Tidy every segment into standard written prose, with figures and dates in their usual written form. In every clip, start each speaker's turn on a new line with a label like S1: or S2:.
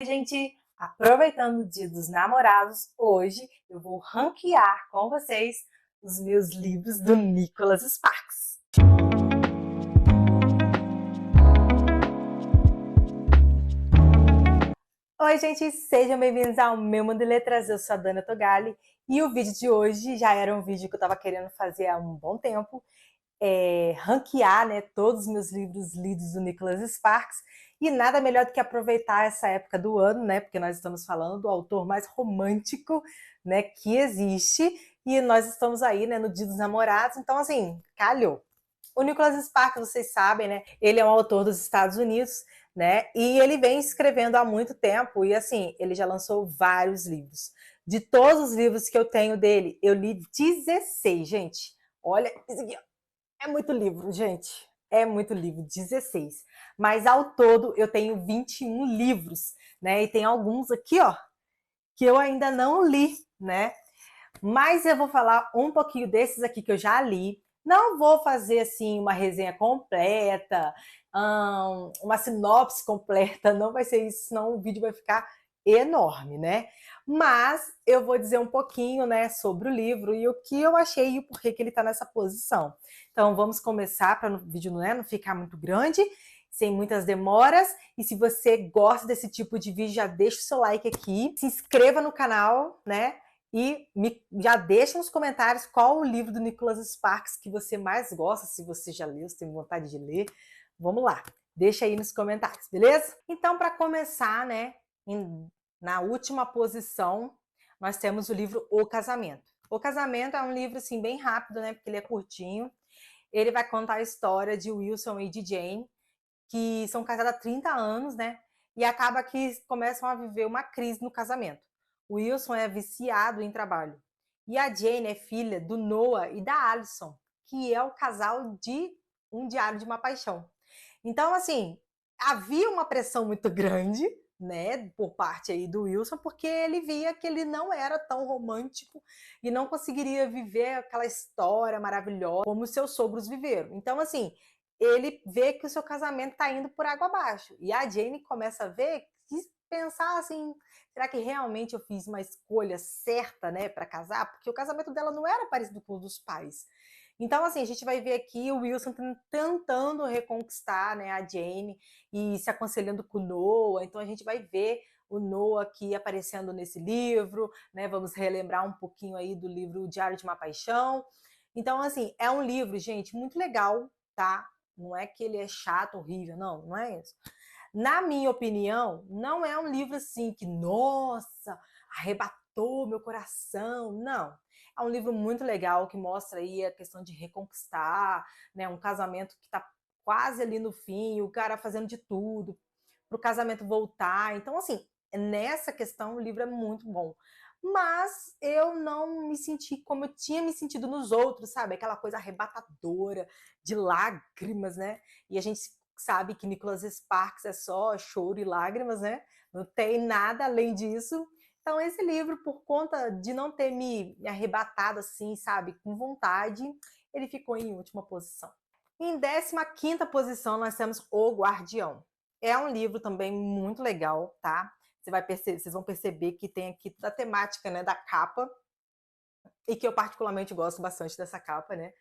S1: Gente, aproveitando o Dia dos Namorados, hoje eu vou ranquear com vocês os meus livros do Nicholas Sparks. Oi, gente, sejam bem-vindos ao meu Mundo de Letras. Eu sou a Dana Togali e o vídeo de hoje já era um vídeo que eu estava querendo fazer há um bom tempo. Ranquear, né, todos os meus livros lidos do Nicholas Sparks, e nada melhor do que aproveitar essa época do ano, né, porque nós estamos falando do autor mais romântico, né, que existe, e nós estamos aí, né, no Dia dos Namorados, então assim, calhou. O Nicholas Sparks, vocês sabem, né, ele é um autor dos Estados Unidos, né, e ele vem escrevendo há muito tempo, e assim, ele já lançou vários livros. De todos os livros que eu tenho dele, eu li 16, gente. Olha, isso aqui, é muito livro, gente. É muito livro, 16. Mas ao todo eu tenho 21 livros, né? E tem alguns aqui, ó, que eu ainda não li, né? Mas eu vou falar um pouquinho desses aqui que eu já li. Não vou fazer assim uma resenha completa, uma sinopse completa, não vai ser isso, senão o vídeo vai ficar enorme, né? Mas eu vou dizer um pouquinho, né, sobre o livro e o que eu achei e o porquê que ele está nessa posição. Então vamos começar para o vídeo, né, não ficar muito grande, sem muitas demoras. E se você gosta desse tipo de vídeo, já deixa o seu like aqui, se inscreva no canal, né? E já deixa nos comentários qual o livro do Nicholas Sparks que você mais gosta, se você já leu, se tem vontade de ler. Vamos lá, deixa aí nos comentários, beleza? Então, para começar, né, na última posição, nós temos o livro O Casamento. O Casamento é um livro, assim, bem rápido, né, porque ele é curtinho. Ele vai contar a história de Wilson e de Jane, que são casados há 30 anos, né, e acaba que começam a viver uma crise no casamento. O Wilson é viciado em trabalho. E a Jane é filha do Noah e da Alison, que é o casal de Um Diário de uma Paixão. Então, assim, havia uma pressão muito grande, né, por parte aí do Wilson, porque ele via que ele não era tão romântico e não conseguiria viver aquela história maravilhosa como os seus sogros viveram. Então, assim, ele vê que o seu casamento está indo por água abaixo. E a Jane começa a ver, pensar assim, será que realmente eu fiz uma escolha certa, né, para casar? Porque o casamento dela não era parecido com o dos pais. Então, assim, a gente vai ver aqui o Wilson tentando reconquistar, né, a Jane e se aconselhando com o Noah. Então, a gente vai ver o Noah aqui aparecendo nesse livro, né? Vamos relembrar um pouquinho aí do livro O Diário de uma Paixão. Então, assim, é um livro, gente, muito legal, tá? Não é que ele é chato, horrível, não, não é isso. Na minha opinião, não é um livro assim que, nossa, arrebatou meu coração, não. É um livro muito legal que mostra aí a questão de reconquistar, né, um casamento que está quase ali no fim, o cara fazendo de tudo para o casamento voltar. Então, assim, nessa questão o livro é muito bom. Mas eu não me senti como eu tinha me sentido nos outros, sabe? Aquela coisa arrebatadora, de lágrimas, né? E a gente sabe que Nicholas Sparks é só choro e lágrimas, né? Não tem nada além disso. Então, esse livro, por conta de não ter me arrebatado assim, sabe, com vontade, ele ficou em última posição. Em 15ª posição, nós temos O Guardião. É um livro também muito legal, tá? Vocês vão perceber que tem aqui toda a temática, né, da capa, e que eu particularmente gosto bastante dessa capa, né?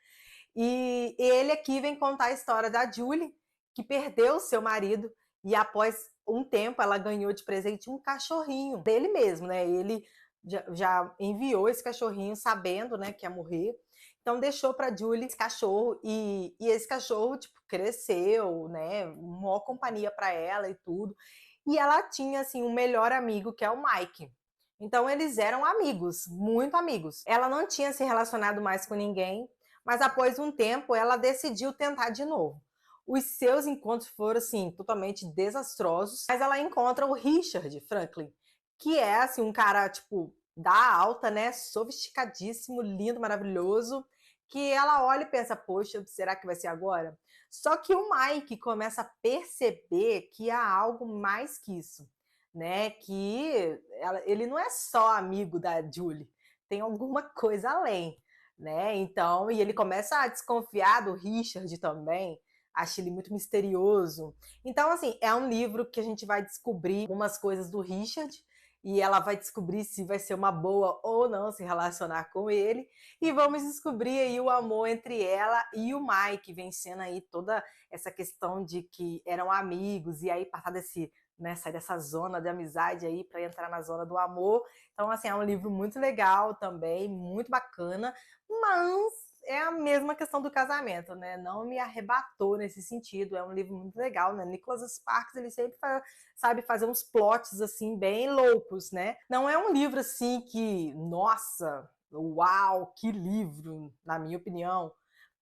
S1: E ele aqui vem contar a história da Julie, que perdeu seu marido e após um tempo ela ganhou de presente um cachorrinho dele mesmo, né? Ele já enviou esse cachorrinho sabendo, né, que ia morrer. Então deixou para Julie esse cachorro e esse cachorro tipo cresceu, né? Uma companhia para ela e tudo. E ela tinha assim um melhor amigo que é o Mike. Então eles eram amigos, muito amigos. Ela não tinha se relacionado mais com ninguém, mas após um tempo ela decidiu tentar de novo. Os seus encontros foram assim totalmente desastrosos, mas ela encontra o Richard Franklin, que é assim um cara tipo da alta, né, sofisticadíssimo, lindo, maravilhoso, que ela olha e pensa, poxa, será que vai ser agora? Só que o Mike começa a perceber que há algo mais que isso, né? Que ele não é só amigo da Julie, tem alguma coisa além, né? Então, e ele começa a desconfiar do Richard também, acho ele muito misterioso. Então, assim, é um livro que a gente vai descobrir algumas coisas do Richard, e ela vai descobrir se vai ser uma boa ou não se relacionar com ele, e vamos descobrir aí o amor entre ela e o Mike, vencendo aí toda essa questão de que eram amigos, e aí passar desse, né, sair dessa zona de amizade aí para entrar na zona do amor. Então, assim, é um livro muito legal também, muito bacana, mas é a mesma questão do casamento, né? Não me arrebatou nesse sentido. É um livro muito legal, né? Nicholas Sparks, ele sempre sabe fazer uns plots assim bem loucos, né? Não é um livro assim que, nossa, uau, que livro, na minha opinião.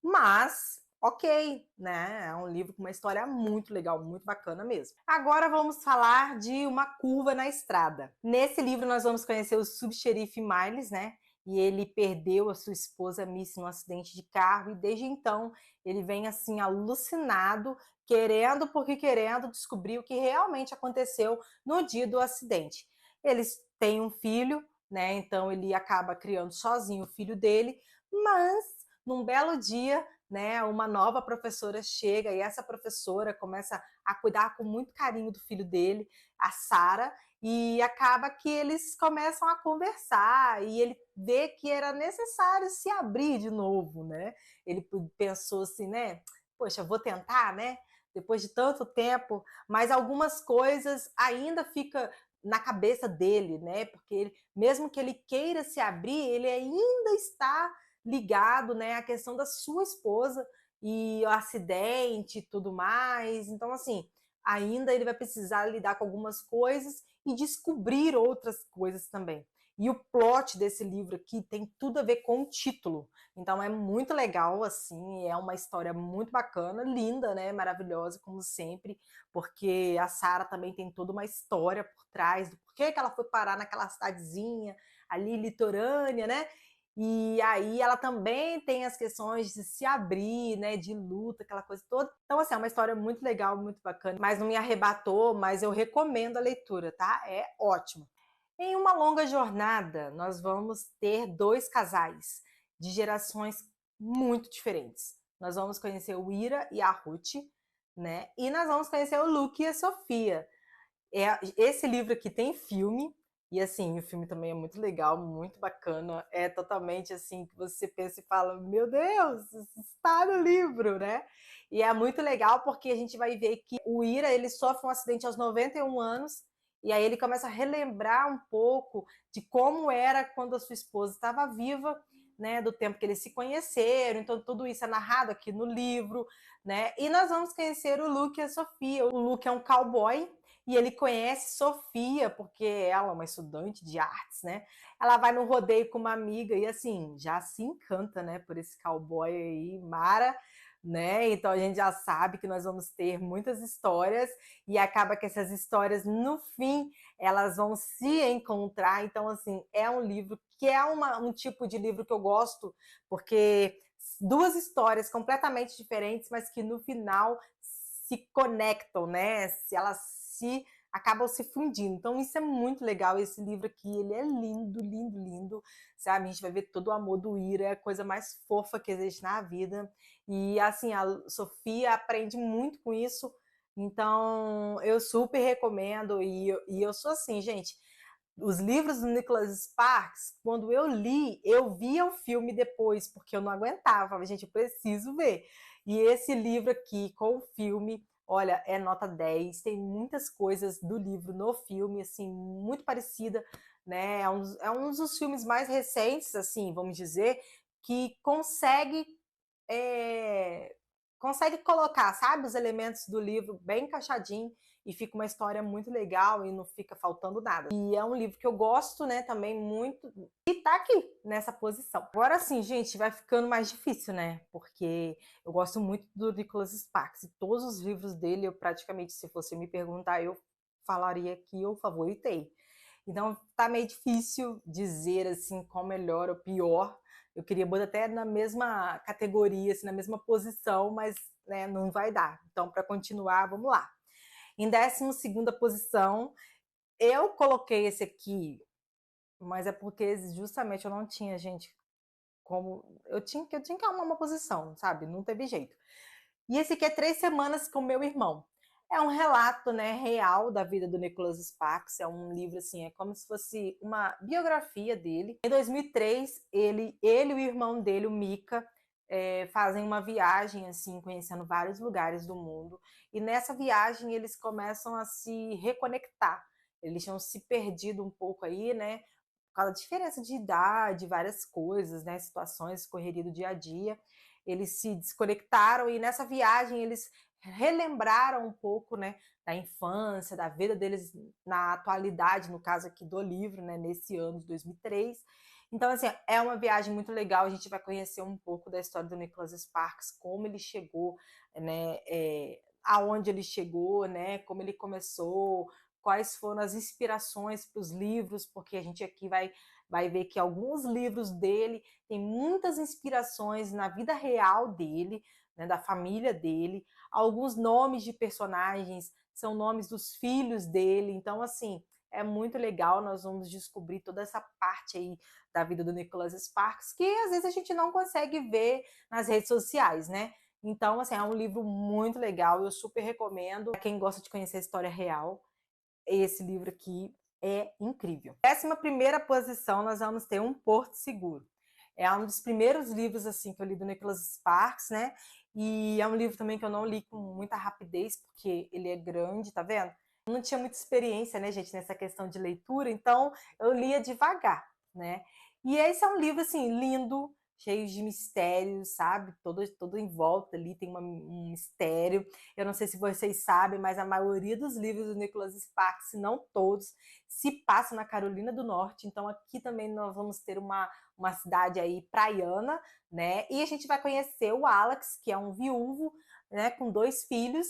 S1: Mas ok, né? É um livro com uma história muito legal, muito bacana mesmo. Agora vamos falar de Uma Curva na Estrada. Nesse livro nós vamos conhecer o subxerife Miles, né? E ele perdeu a sua esposa Missy num acidente de carro, e desde então ele vem assim alucinado, querendo porque querendo descobrir o que realmente aconteceu no dia do acidente. Eles têm um filho, né? Então ele acaba criando sozinho o filho dele, mas num belo dia, né, uma nova professora chega, e essa professora começa a cuidar com muito carinho do filho dele, a Sarah, e acaba que eles começam a conversar, e ele vê que era necessário se abrir de novo, né? Ele pensou assim, né? Poxa, vou tentar, né? Depois de tanto tempo, mas algumas coisas ainda fica na cabeça dele, né? Porque ele, mesmo que ele queira se abrir, ele ainda está ligado, né, à questão da sua esposa e o acidente e tudo mais. Então, assim, ainda ele vai precisar lidar com algumas coisas e descobrir outras coisas também. E o plot desse livro aqui tem tudo a ver com o título. Então é muito legal, assim, é uma história muito bacana, linda, né? Maravilhosa, como sempre, porque a Sarah também tem toda uma história por trás do porquê que ela foi parar naquela cidadezinha ali litorânea, né? E aí ela também tem as questões de se abrir, né, de luta, aquela coisa toda. Então, assim, é uma história muito legal, muito bacana, mas não me arrebatou, mas eu recomendo a leitura, tá? É ótimo. Em Uma Longa Jornada, nós vamos ter dois casais de gerações muito diferentes. Nós vamos conhecer o Ira e a Ruth, né? E nós vamos conhecer o Luke e a Sofia. Esse livro aqui tem filme, e assim, o filme também é muito legal, muito bacana. É totalmente assim que você pensa e fala: Meu Deus, isso está no livro, né? E é muito legal porque a gente vai ver que o Ira ele sofre um acidente aos 91 anos, e aí ele começa a relembrar um pouco de como era quando a sua esposa estava viva, né? Do tempo que eles se conheceram. Então, tudo isso é narrado aqui no livro, né? E nós vamos conhecer o Luke e a Sofia. O Luke é um cowboy e ele conhece Sofia, porque ela é uma estudante de artes, né? Ela vai no rodeio com uma amiga e, assim, já se encanta, né, por esse cowboy aí, Mara, né? Então a gente já sabe que nós vamos ter muitas histórias, e acaba que essas histórias, no fim, elas vão se encontrar. Então, assim, é um livro que é um tipo de livro que eu gosto, porque duas histórias completamente diferentes, mas que no final se conectam, né? Se elas se acabam se fundindo. Então isso é muito legal. Esse livro aqui, ele é lindo, lindo, lindo, sabe? A gente vai ver todo o amor do Ira, é a coisa mais fofa que existe na vida. E assim, a Sofia aprende muito com isso. Então eu super recomendo. E eu sou assim, gente. Os livros do Nicholas Sparks, quando eu li, eu via o filme depois, porque eu não aguentava. Falei, gente, eu preciso ver. E esse livro aqui, com o filme, olha, é nota 10. Tem muitas coisas do livro no filme, assim, muito parecida, né? É um dos filmes mais recentes, assim, vamos dizer, que é, consegue colocar, sabe, os elementos do livro bem encaixadinho, e fica uma história muito legal e não fica faltando nada. E é um livro que eu gosto, né, também muito, e tá aqui nessa posição. Agora sim, gente, vai ficando mais difícil, né? Porque eu gosto muito do Nicholas Sparks, e todos os livros dele, eu praticamente, se você me perguntar, eu falaria que eu favoritei. Então tá meio difícil dizer assim qual melhor ou pior. Eu queria botar até na mesma categoria, assim, na mesma posição, mas né, não vai dar. Então, para continuar, vamos lá. Em 12ª posição, eu coloquei esse aqui, mas é porque justamente eu não tinha, gente, como. Eu tinha que arrumar uma posição, sabe? Não teve jeito. E esse aqui é 3 semanas com meu irmão. É um relato, né, real da vida do Nicholas Sparks. É um livro assim, é como se fosse uma biografia dele. Em 2003, ele e o irmão dele, o Mika, fazem uma viagem assim, conhecendo vários lugares do mundo. E nessa viagem eles começam a se reconectar. Eles tinham se perdido um pouco aí, né? Por causa da diferença de idade, várias coisas, né? Situações, correria do dia a dia. Eles se desconectaram e nessa viagem eles relembraram um pouco, né, da infância, da vida deles na atualidade, no caso aqui do livro, né, nesse ano de 2003. Então, assim, é uma viagem muito legal. A gente vai conhecer um pouco da história do Nicholas Sparks, como ele chegou, né, aonde ele chegou, né, como ele começou, quais foram as inspirações para os livros, porque a gente aqui vai ver que alguns livros dele têm muitas inspirações na vida real dele, né, da família dele. Alguns nomes de personagens são nomes dos filhos dele. Então, assim, é muito legal. Nós vamos descobrir toda essa parte aí da vida do Nicholas Sparks, que às vezes a gente não consegue ver nas redes sociais, né? Então, assim, é um livro muito legal. Eu super recomendo. Para quem gosta de conhecer a história real, esse livro aqui é incrível. 11ª posição, nós vamos ter Um Porto Seguro. É um dos primeiros livros assim que eu li do Nicholas Sparks, né? E é um livro também que eu não li com muita rapidez, porque ele é grande, tá vendo? Eu não tinha muita experiência, né, gente, nessa questão de leitura, então eu lia devagar, né? E esse é um livro assim lindo, cheio de mistérios, sabe? Todo em volta ali tem um mistério. Eu não sei se vocês sabem, mas a maioria dos livros do Nicholas Sparks, se não todos, se passa na Carolina do Norte. Então aqui também nós vamos ter uma cidade aí praiana, né? E a gente vai conhecer o Alex, que é um viúvo, né, com 2 filhos.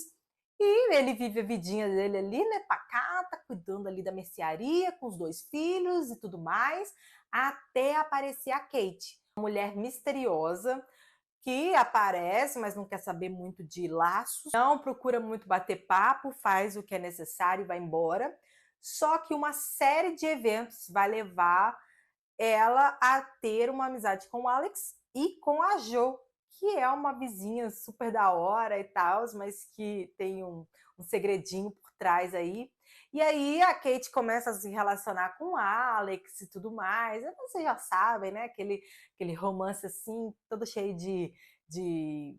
S1: E ele vive a vidinha dele ali, né, pacata, cuidando ali da mercearia, com os 2 filhos e tudo mais, até aparecer a Kate, uma mulher misteriosa, que aparece, mas não quer saber muito de laços, não procura muito bater papo, faz o que é necessário e vai embora. Só que uma série de eventos vai levar ela a ter uma amizade com o Alex e com a Jo, que é uma vizinha super da hora e tal, mas que tem um segredinho por trás aí. E aí a Kate começa a se relacionar com o Alex e tudo mais. Vocês já sabem, né? Aquele romance assim, todo cheio de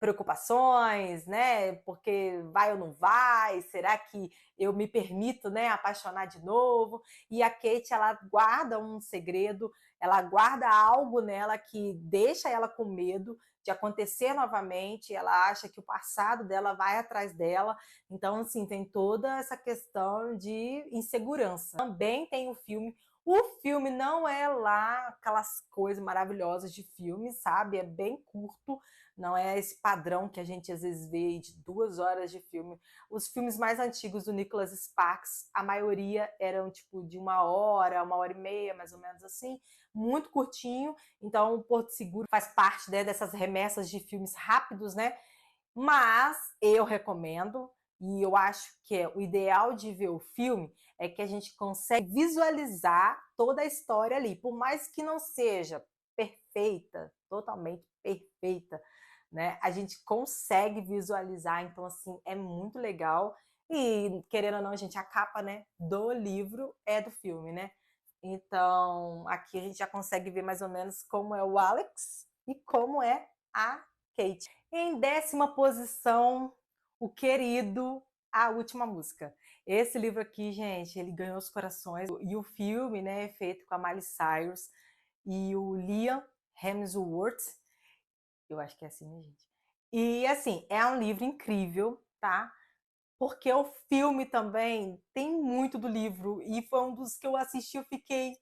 S1: preocupações, né? Porque vai ou não vai? Será que eu me permito, né, apaixonar de novo? E a Kate, ela guarda um segredo, ela guarda algo nela que deixa ela com medo de acontecer novamente. Ela acha que o passado dela vai atrás dela. Então, assim, tem toda essa questão de insegurança. Também tem o filme. O filme não é lá aquelas coisas maravilhosas de filme, sabe? É bem curto, não é esse padrão que a gente às vezes vê de 2 horas de filme. Os filmes mais antigos do Nicholas Sparks, a maioria eram tipo de 1 hora, 1 hora e meia, mais ou menos assim, muito curtinho. Então, o Porto Seguro faz parte, né, dessas remessas de filmes rápidos, né? Mas eu recomendo, e eu acho que o ideal de ver o filme é que a gente consegue visualizar toda a história ali, por mais que não seja perfeita, totalmente perfeita, né? A gente consegue visualizar, então assim, é muito legal. E querendo ou não, gente, a capa, né, do livro é do filme, né? Então, aqui a gente já consegue ver mais ou menos como é o Alex e como é a Kate. Em 10ª posição, o querido A Última Música. Esse livro aqui, gente, ele ganhou os corações. E o filme, né, é feito com a Miley Cyrus e o Liam Hemsworth. Eu acho que é assim, né, gente? E, assim, é um livro incrível, tá? Porque o filme também tem muito do livro. E foi um dos que eu assisti, eu fiquei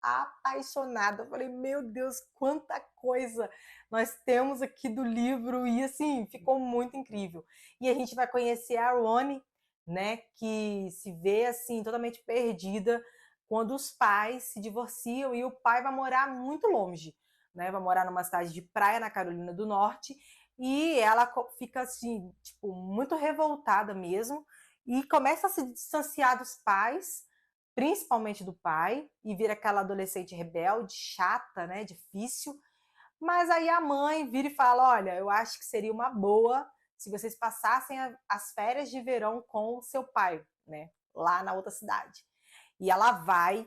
S1: apaixonada. Eu falei, meu Deus, quanta coisa nós temos aqui do livro. E, assim, ficou muito incrível. E a gente vai conhecer a Ronnie, né? Que se vê, assim, totalmente perdida quando os pais se divorciam e o pai vai morar muito longe, né? Vai morar numa cidade de praia na Carolina do Norte e ela fica assim, tipo, muito revoltada mesmo e começa a se distanciar dos pais, principalmente do pai, e vira aquela adolescente rebelde, chata, né, difícil. Mas aí a mãe vira e fala: olha, eu acho que seria uma boa se vocês passassem as férias de verão com o seu pai, né? Lá na outra cidade. E ela vai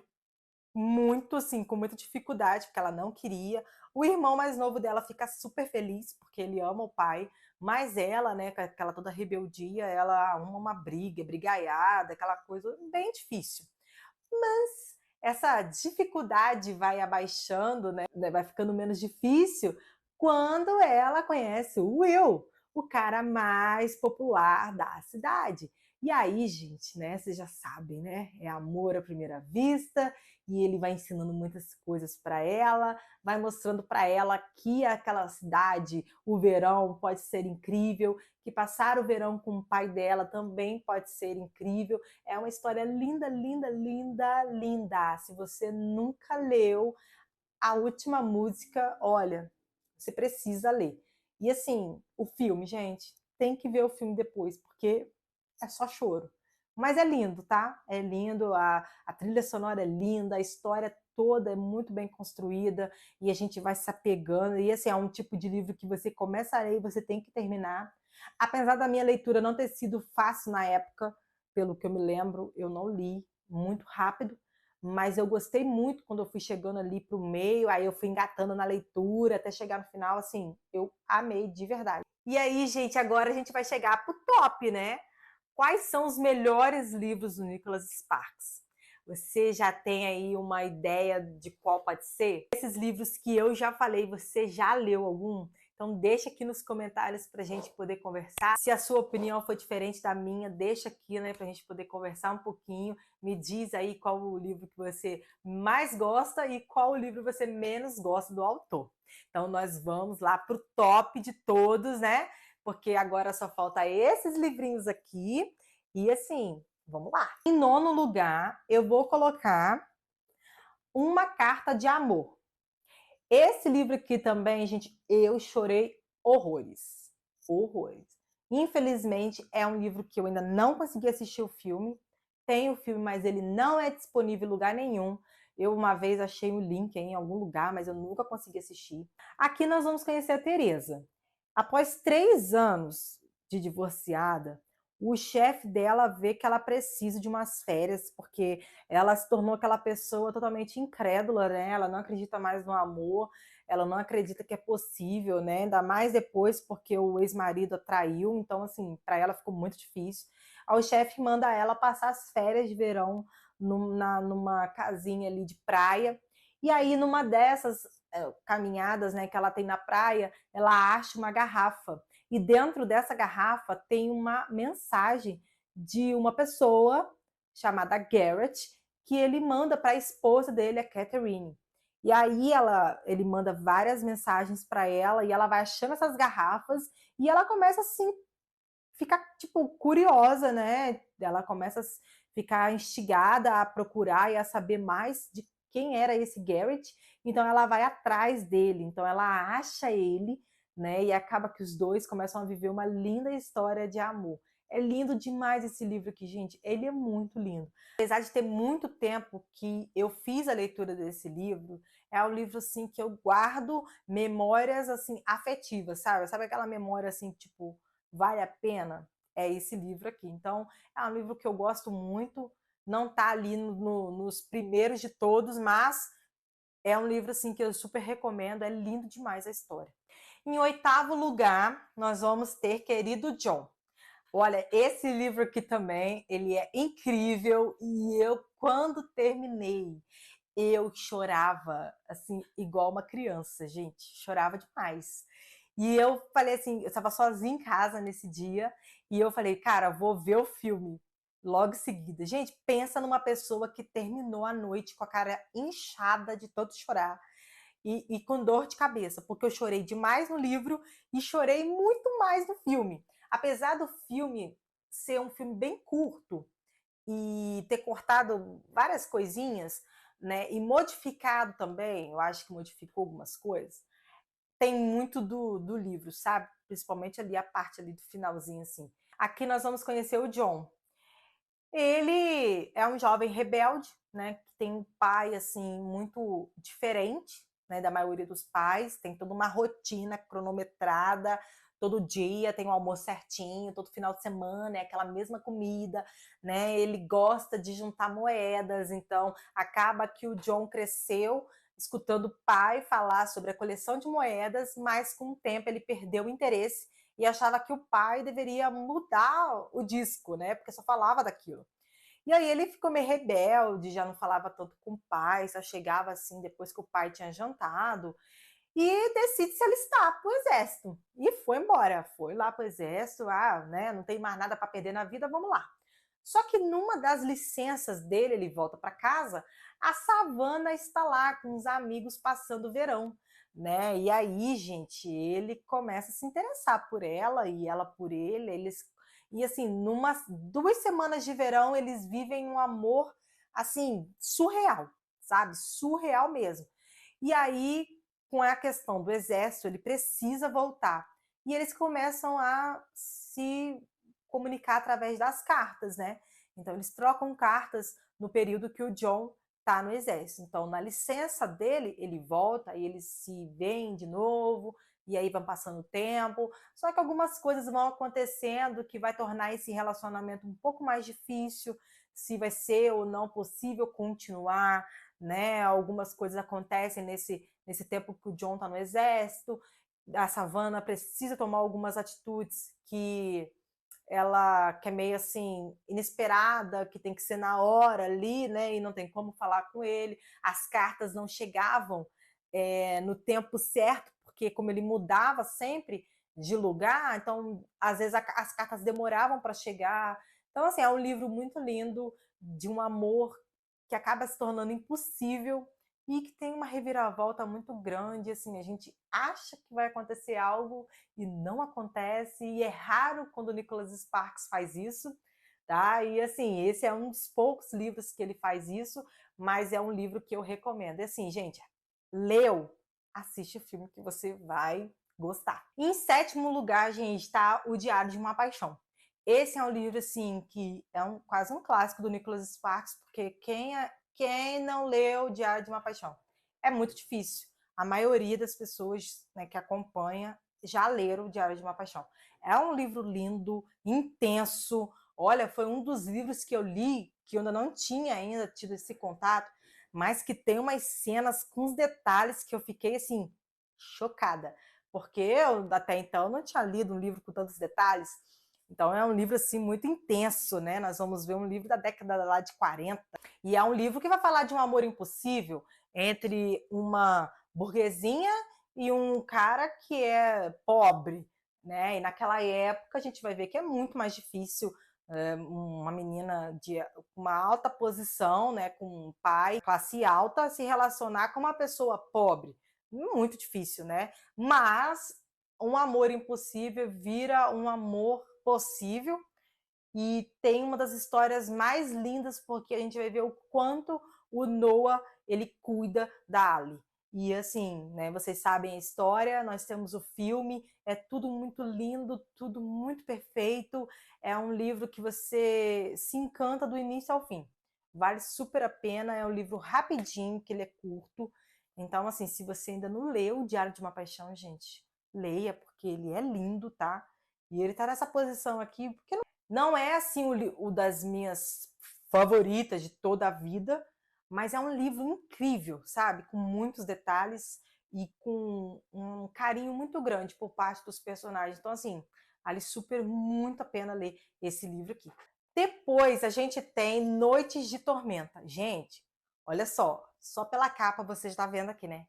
S1: muito assim, com muita dificuldade, porque ela não queria. O irmão mais novo dela fica super feliz, porque ele ama o pai, mas ela, né, com aquela toda rebeldia, ela arruma uma briga, brigaiada, aquela coisa bem difícil. Mas essa dificuldade vai abaixando, né, vai ficando menos difícil quando ela conhece o Will, o cara mais popular da cidade. E aí, gente, né, vocês já sabem, né? É amor à primeira vista, e ele vai ensinando muitas coisas para ela, vai mostrando para ela que aquela cidade, o verão pode ser incrível, que passar o verão com o pai dela também pode ser incrível. É uma história linda, linda, linda, linda. Se você nunca leu A Última Música, olha, você precisa ler. E assim, o filme, gente, tem que ver o filme depois, porque é só choro. Mas é lindo, tá? É lindo, a trilha sonora é linda, a história toda é muito bem construída e a gente vai se apegando. E assim, é um tipo de livro que você começa a ler e você tem que terminar. Apesar da minha leitura não ter sido fácil na época, pelo que eu me lembro, eu não li muito rápido, mas eu gostei muito quando eu fui chegando ali para o meio, aí eu fui engatando na leitura até chegar no final, assim, eu amei de verdade. E aí, gente, agora a gente vai chegar pro top, né? Quais são os melhores livros do Nicholas Sparks? Você já tem aí uma ideia de qual pode ser? Esses livros que eu já falei, você já leu algum? Então deixa aqui nos comentários para a gente poder conversar. Se a sua opinião for diferente da minha, deixa aqui, né, para a gente poder conversar um pouquinho. Me diz aí qual o livro que você mais gosta e qual o livro você menos gosta do autor. Então nós vamos lá pro top de todos, né? Porque agora só falta esses livrinhos aqui. E assim, vamos lá. Em nono lugar, eu vou colocar Uma Carta de Amor. Esse livro aqui também, gente, eu chorei horrores. Horrores. Infelizmente, é um livro que eu ainda não consegui assistir o filme. Tem o filme, mas ele não é disponível em lugar nenhum. Eu uma vez achei o link em algum lugar, mas eu nunca consegui assistir. Aqui nós vamos conhecer a Teresa. Após 3 anos de divorciada, o chefe dela vê que ela precisa de umas férias, porque ela se tornou aquela pessoa totalmente incrédula, né? Ela não acredita mais no amor, ela não acredita que é possível, né? Ainda mais depois porque o ex-marido a traiu, então assim, para ela ficou muito difícil. Aí o chefe manda ela passar as férias de verão numa casinha ali de praia. E aí, numa dessas caminhadas, né, que ela tem na praia, ela acha uma garrafa. E dentro dessa garrafa tem uma mensagem de uma pessoa chamada Garrett, que ele manda para a esposa dele, a Catherine. E aí ele manda várias mensagens para ela e ela vai achando essas garrafas e ela começa assim ficar tipo curiosa, né? Ela começa a ficar instigada a procurar e a saber mais de quem era esse Garrett. Então ela vai atrás dele. Então ela acha ele, né? E acaba que os dois começam a viver uma linda história de amor. É lindo demais esse livro aqui, gente. Ele é muito lindo. Apesar de ter muito tempo que eu fiz a leitura desse livro, é um livro assim que eu guardo memórias assim afetivas, sabe? Sabe aquela memória assim, tipo, vale a pena? É esse livro aqui. Então, é um livro que eu gosto muito. Não está ali nos primeiros de todos, mas é um livro assim que eu super recomendo. É lindo demais a história. Em oitavo lugar, nós vamos ter Querido John. Olha, esse livro aqui também, ele é incrível e eu, quando terminei, eu chorava, assim, igual uma criança, gente, chorava demais. E eu falei assim, eu estava sozinha em casa nesse dia, e eu falei, cara, vou ver o filme logo em seguida. Gente, pensa numa pessoa que terminou a noite com a cara inchada de tanto chorar e com dor de cabeça, porque eu chorei demais no livro e chorei muito mais no filme. Apesar do filme ser um filme bem curto e ter cortado várias coisinhas, né, e modificado também, eu acho que modificou algumas coisas, tem muito do livro, sabe? Principalmente ali a parte ali do finalzinho, assim. Aqui nós vamos conhecer o John. Ele é um jovem rebelde, né, que tem um pai, assim, muito diferente, né, da maioria dos pais, tem toda uma rotina cronometrada, todo dia tem um almoço certinho, todo final de semana é aquela mesma comida, né? Ele gosta de juntar moedas, então acaba que o John cresceu escutando o pai falar sobre a coleção de moedas, mas com o tempo ele perdeu o interesse e achava que o pai deveria mudar o disco, né? Porque só falava daquilo. E aí ele ficou meio rebelde, já não falava tanto com o pai, só chegava assim depois que o pai tinha jantado e decide se alistar para o exército. E foi embora, foi lá para o exército, né, não tem mais nada para perder na vida, vamos lá. Só que numa das licenças dele, ele volta para casa, a Savannah está lá com os amigos passando o verão, né? E aí, gente, ele começa a se interessar por ela e ela por ele, e assim, numas 2 semanas de verão, eles vivem um amor assim surreal, sabe? Surreal mesmo. E aí, com a questão do exército, ele precisa voltar. E eles começam a se comunicar através das cartas, né? Então, eles trocam cartas no período que o John está no exército. Então, na licença dele, ele volta e eles se veem de novo, e aí vão passando o tempo. Só que algumas coisas vão acontecendo que vai tornar esse relacionamento um pouco mais difícil, se vai ser ou não possível continuar, né? Algumas coisas acontecem nesse tempo que o John está no exército, a Savannah precisa tomar algumas atitudes que é meio assim inesperada, que tem que ser na hora ali, né? E não tem como falar com ele. As cartas não chegavam no tempo certo, porque como ele mudava sempre de lugar, então às vezes as cartas demoravam para chegar. Então assim, é um livro muito lindo de um amor que acaba se tornando impossível e que tem uma reviravolta muito grande, assim, a gente acha que vai acontecer algo e não acontece, e é raro quando o Nicholas Sparks faz isso, tá? E assim, esse é um dos poucos livros que ele faz isso, mas é um livro que eu recomendo. E assim, gente, leu, assiste o filme que você vai gostar. Em sétimo lugar, gente, está O Diário de uma Paixão. Esse é um livro, assim, que é quase um clássico do Nicholas Sparks, porque quem não leu Diário de uma Paixão? É muito difícil. A maioria das pessoas, né, que acompanha já leram o Diário de uma Paixão. É um livro lindo, intenso. Olha, foi um dos livros que eu li, que eu ainda não tinha ainda tido esse contato, mas que tem umas cenas com os detalhes que eu fiquei, assim, chocada. Porque eu, até então, não tinha lido um livro com tantos detalhes. Então é um livro assim muito intenso, né? Nós vamos ver um livro da década lá de 40 e é um livro que vai falar de um amor impossível entre uma burguesinha e um cara que é pobre, né? E naquela época a gente vai ver que é muito mais difícil uma menina de uma alta posição, né, com um pai, classe alta, se relacionar com uma pessoa pobre. Muito difícil, né? Mas um amor impossível vira um amor possível e tem uma das histórias mais lindas porque a gente vai ver o quanto o Noah ele cuida da Ali. E assim, né, vocês sabem a história, nós temos o filme, é tudo muito lindo, tudo muito perfeito. É um livro que você se encanta do início ao fim. Vale super a pena, é um livro rapidinho, que ele é curto. Então, assim, se você ainda não leu o Diário de uma Paixão, gente, leia, porque ele é lindo, tá? E ele tá nessa posição aqui, porque não é assim o das minhas favoritas de toda a vida, mas é um livro incrível, sabe? Com muitos detalhes e com um carinho muito grande por parte dos personagens. Então, assim, vale super muito a pena ler esse livro aqui. Depois a gente tem Noites de Tormenta. Gente, olha só pela capa você está vendo aqui, né?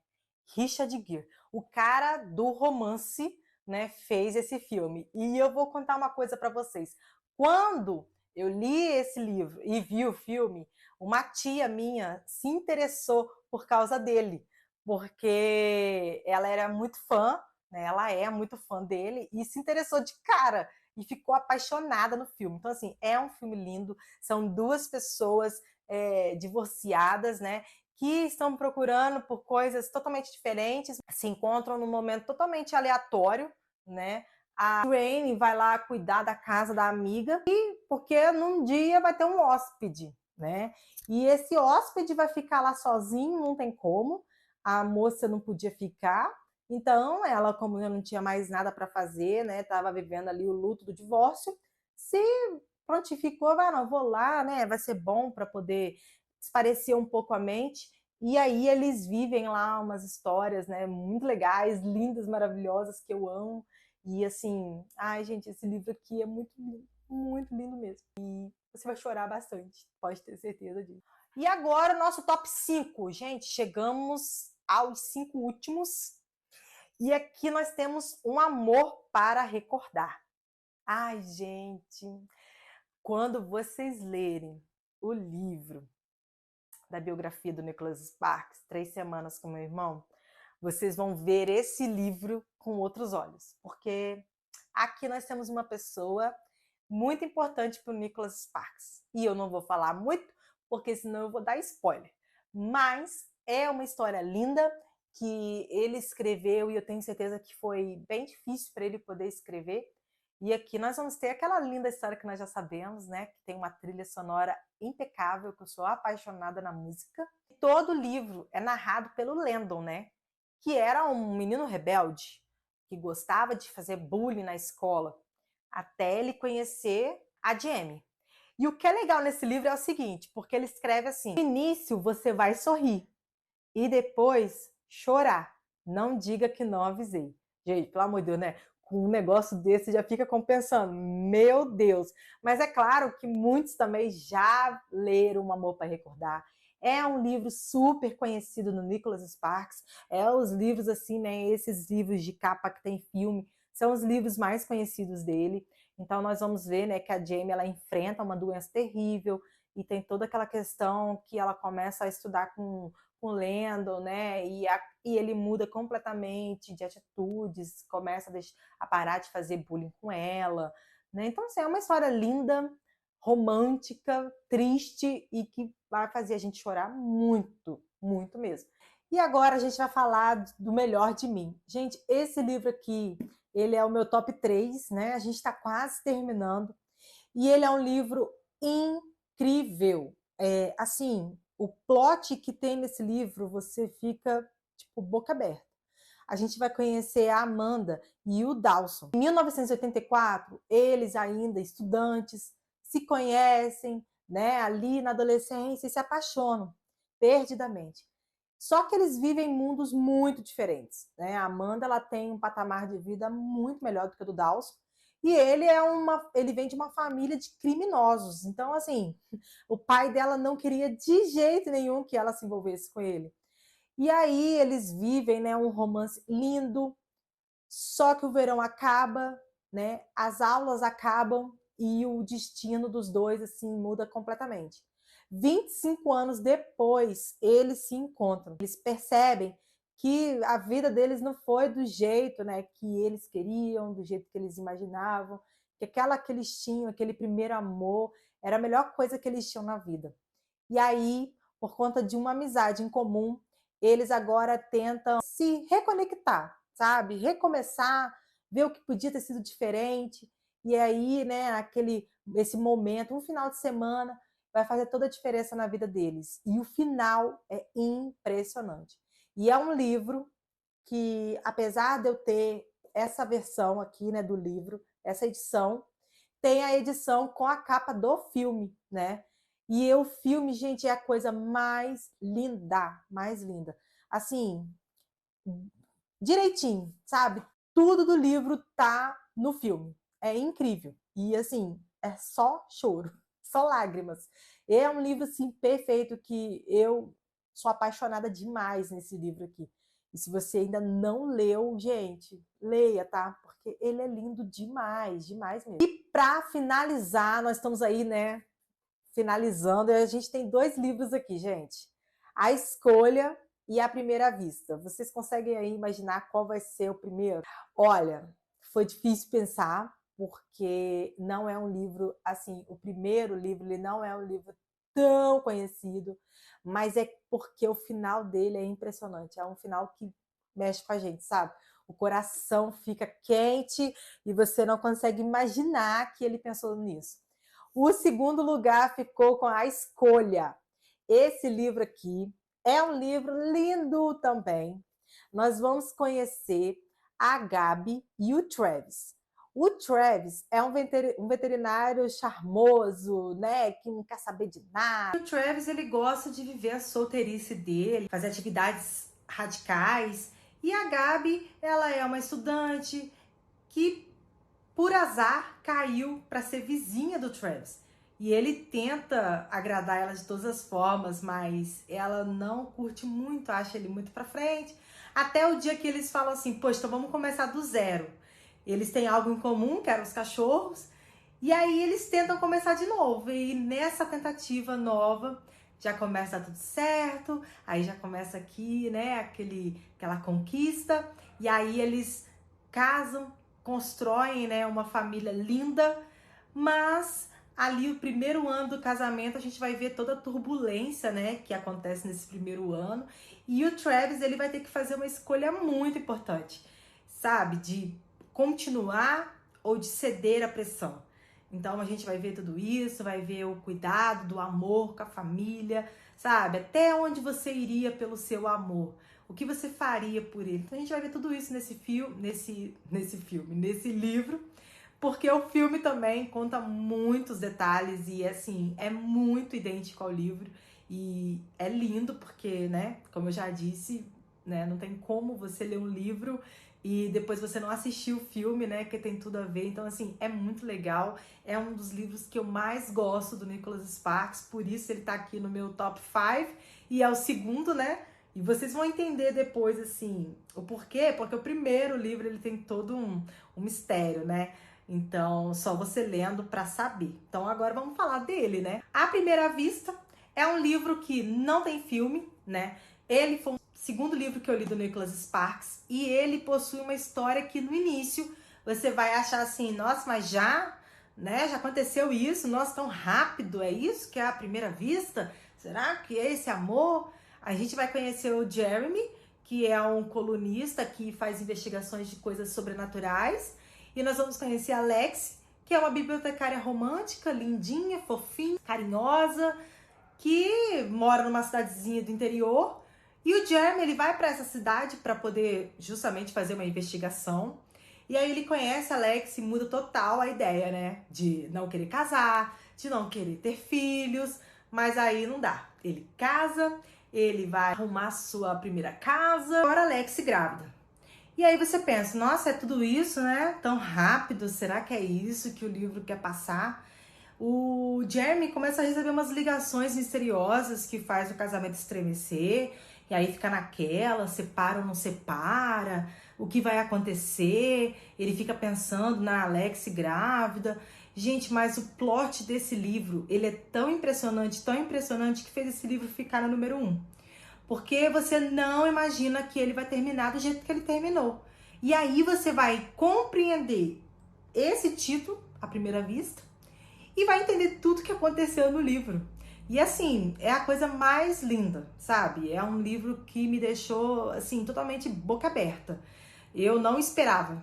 S1: Richard Gere, o cara do romance, né, fez esse filme. E eu vou contar uma coisa para vocês. Quando eu li esse livro e vi o filme, uma tia minha se interessou por causa dele, porque ela era muito fã, né? Ela é muito fã dele e se interessou de cara e ficou apaixonada no filme. Então, assim, é um filme lindo. São duas pessoas divorciadas, né? Que estão procurando por coisas totalmente diferentes, se encontram num momento totalmente aleatório, né? A Rain vai lá cuidar da casa da amiga, porque num dia vai ter um hóspede, né? E esse hóspede vai ficar lá sozinho, não tem como. a moça não podia ficar, então ela, como eu não tinha mais nada para fazer, né, estava vivendo ali o luto do divórcio, se prontificou, vai, não, vou lá, né, vai ser bom para poder esparecer um pouco a mente. E aí eles vivem lá umas histórias, né, muito legais, lindas, maravilhosas, que eu amo. E assim, ai gente, esse livro aqui é muito lindo mesmo. E você vai chorar bastante, pode ter certeza disso. E agora o nosso top 5. Gente, chegamos aos 5 últimos. E aqui nós temos Um Amor para Recordar. Ai, gente, quando vocês lerem o livro da biografia do Nicholas Sparks, 3 Semanas com Meu Irmão, vocês vão ver esse livro com outros olhos, porque aqui nós temos uma pessoa muito importante para o Nicholas Sparks. E eu não vou falar muito, porque senão eu vou dar spoiler. Mas é uma história linda que ele escreveu e eu tenho certeza que foi bem difícil para ele poder escrever. E aqui nós vamos ter aquela linda história que nós já sabemos, né? Que tem uma trilha sonora impecável, que eu sou apaixonada na música. Todo o livro é narrado pelo Landon, né? Que era um menino rebelde, que gostava de fazer bullying na escola, até ele conhecer a Jamie. E o que é legal nesse livro é o seguinte, porque ele escreve assim: no início você vai sorrir e depois chorar. Não diga que não avisei. Gente, pelo amor de Deus, né? Com um negócio desse já fica compensando. Meu Deus! Mas é claro que muitos também já leram Um Amor para Recordar. É um livro super conhecido no Nicholas Sparks. É os livros assim, né? Esses livros de capa que tem filme são os livros mais conhecidos dele. Então nós vamos ver, né, que a Jamie ela enfrenta uma doença terrível e tem toda aquela questão que ela começa a estudar com o Landon, né? E ele muda completamente de atitudes, começa a parar de fazer bullying com ela, né? Então, assim, é uma história linda, romântica, triste e que vai fazer a gente chorar muito, muito mesmo. E agora a gente vai falar do Melhor de Mim. Gente, esse livro aqui, ele é o meu top 3, né? A gente está quase terminando. E ele é um livro incrível. Assim, o plot que tem nesse livro, você fica, tipo, boca aberta. A gente vai conhecer a Amanda e o Dawson. Em 1984, eles ainda estudantes se conhecem, né, ali na adolescência e se apaixonam perdidamente. Só que eles vivem em mundos muito diferentes, né? A Amanda ela tem um patamar de vida muito melhor do que o do Dawson. E ele vem de uma família de criminosos. Então, assim, o pai dela não queria de jeito nenhum que ela se envolvesse com ele. E aí eles vivem, né, um romance lindo, só que o verão acaba, né? As aulas acabam e o destino dos dois assim muda completamente. 25 anos depois, eles se encontram. Eles percebem que a vida deles não foi do jeito, né, que eles queriam, do jeito que eles imaginavam, que aquela que eles tinham, aquele primeiro amor, era a melhor coisa que eles tinham na vida. E aí, por conta de uma amizade em comum, eles agora tentam se reconectar, sabe? Recomeçar, ver o que podia ter sido diferente. E aí, né, esse momento, um final de semana, vai fazer toda a diferença na vida deles. E o final é impressionante. E é um livro que, apesar de eu ter essa versão aqui, né, do livro, essa edição, tem a edição com a capa do filme, né? E o filme, gente, é a coisa mais linda, mais linda. Assim, direitinho, sabe? Tudo do livro tá no filme. É incrível. E assim, é só choro, só lágrimas. É um livro assim perfeito que eu sou apaixonada demais nesse livro aqui. E se você ainda não leu, gente, leia, tá? Porque ele é lindo demais, demais mesmo. E para finalizar, nós estamos aí, né, finalizando, e a gente tem 2 livros aqui, gente. A Escolha e A Primeira Vista. Vocês conseguem aí imaginar qual vai ser o primeiro? Olha, foi difícil pensar, porque não é um livro, assim, o primeiro livro, ele não é um livro tão conhecido, mas é porque o final dele é impressionante, é um final que mexe com a gente, sabe? O coração fica quente e você não consegue imaginar que ele pensou nisso. O segundo lugar ficou com A Escolha. Esse livro aqui É um livro lindo também. Nós vamos conhecer a Gabi e o Travis. O Travis é um veterinário charmoso, né, que não quer saber de nada. O Travis, ele gosta de viver a solteirice dele, fazer atividades radicais. E a Gabi, ela é uma estudante que, por azar, caiu para ser vizinha do Travis. E ele tenta agradar ela de todas as formas, mas ela não curte muito, acha ele muito pra frente. Até o dia que eles falam assim, poxa, então vamos começar do zero. Eles têm algo em comum, que eram os cachorros, e aí eles tentam começar de novo. E nessa tentativa nova, já começa tudo certo, aí já começa aqui, né, aquela conquista, e aí eles casam, constroem, né, uma família linda, mas ali o primeiro ano do casamento a gente vai ver toda a turbulência, né, que acontece nesse primeiro ano, e o Travis, ele vai ter que fazer uma escolha muito importante, sabe, de continuar ou de ceder à pressão. Então a gente vai ver tudo isso, vai ver o cuidado, do amor com a família, sabe, até onde você iria pelo seu amor. O que você faria por ele? Então a gente vai ver tudo isso nesse livro, porque o filme também conta muitos detalhes e, assim, é muito idêntico ao livro. E é lindo porque, né, como eu já disse, né, não tem como você ler um livro e depois você não assistir o filme, né, que tem tudo a ver. Então, assim, é muito legal. É um dos livros que eu mais gosto do Nicholas Sparks, por isso ele tá aqui no meu top 5 e é o segundo, né? E vocês vão entender depois, assim, o porquê, porque o primeiro livro, ele tem todo um mistério, né? Então, só você lendo para saber. Então, agora vamos falar dele, né? À Primeira Vista é um livro que não tem filme, né? Ele foi o segundo livro que eu li do Nicholas Sparks e ele possui uma história que no início você vai achar assim, nossa, mas já, né? Já aconteceu isso? Nossa, tão rápido, é isso que é a primeira vista? Será que é esse amor? A gente vai conhecer o Jeremy, que é um colunista que faz investigações de coisas sobrenaturais. E nós vamos conhecer a Alex, que é uma bibliotecária romântica, lindinha, fofinha, carinhosa, que mora numa cidadezinha do interior. E o Jeremy, ele vai para essa cidade para poder justamente fazer uma investigação. E aí ele conhece a Alex e muda total a ideia, né? De não querer casar, de não querer ter filhos, mas aí não dá. Ele casa, ele vai arrumar sua primeira casa, agora a Alex grávida. E aí você pensa, nossa, é tudo isso, né? Tão rápido, será que é isso que o livro quer passar? O Jeremy começa a receber umas ligações misteriosas que faz o casamento estremecer, e aí fica naquela, separa ou não separa, o que vai acontecer? Ele fica pensando na Alex grávida. Gente, mas o plot desse livro, ele é tão impressionante que fez esse livro ficar no número 1. Porque você não imagina que ele vai terminar do jeito que ele terminou. E aí você vai compreender esse título, à primeira vista, e vai entender tudo que aconteceu no livro. E assim, é a coisa mais linda, sabe? É um livro que me deixou, assim, totalmente boca aberta. Eu não esperava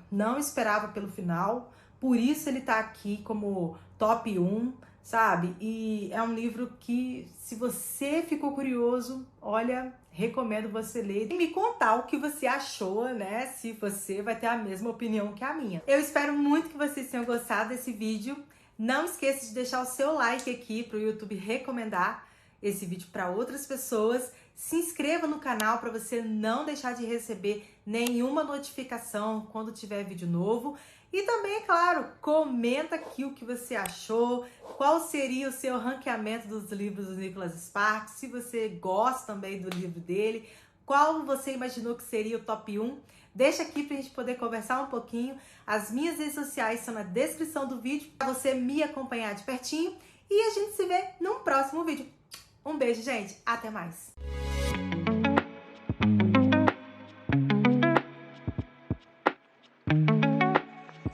S1: pelo final, por isso ele tá aqui como top 1, sabe? E é um livro que, se você ficou curioso, olha, recomendo você ler e me contar o que você achou, né? Se você vai ter a mesma opinião que a minha. Eu espero muito que vocês tenham gostado desse vídeo. Não esqueça de deixar o seu like aqui para o YouTube recomendar esse vídeo para outras pessoas. Se inscreva no canal para você não deixar de receber nenhuma notificação quando tiver vídeo novo. E também, é claro, comenta aqui o que você achou, qual seria o seu ranqueamento dos livros do Nicholas Sparks, se você gosta também do livro dele, qual você imaginou que seria o top 1. Deixa aqui pra gente poder conversar um pouquinho. As minhas redes sociais estão na descrição do vídeo para você me acompanhar de pertinho. E a gente se vê num próximo vídeo. Um beijo, gente. Até mais.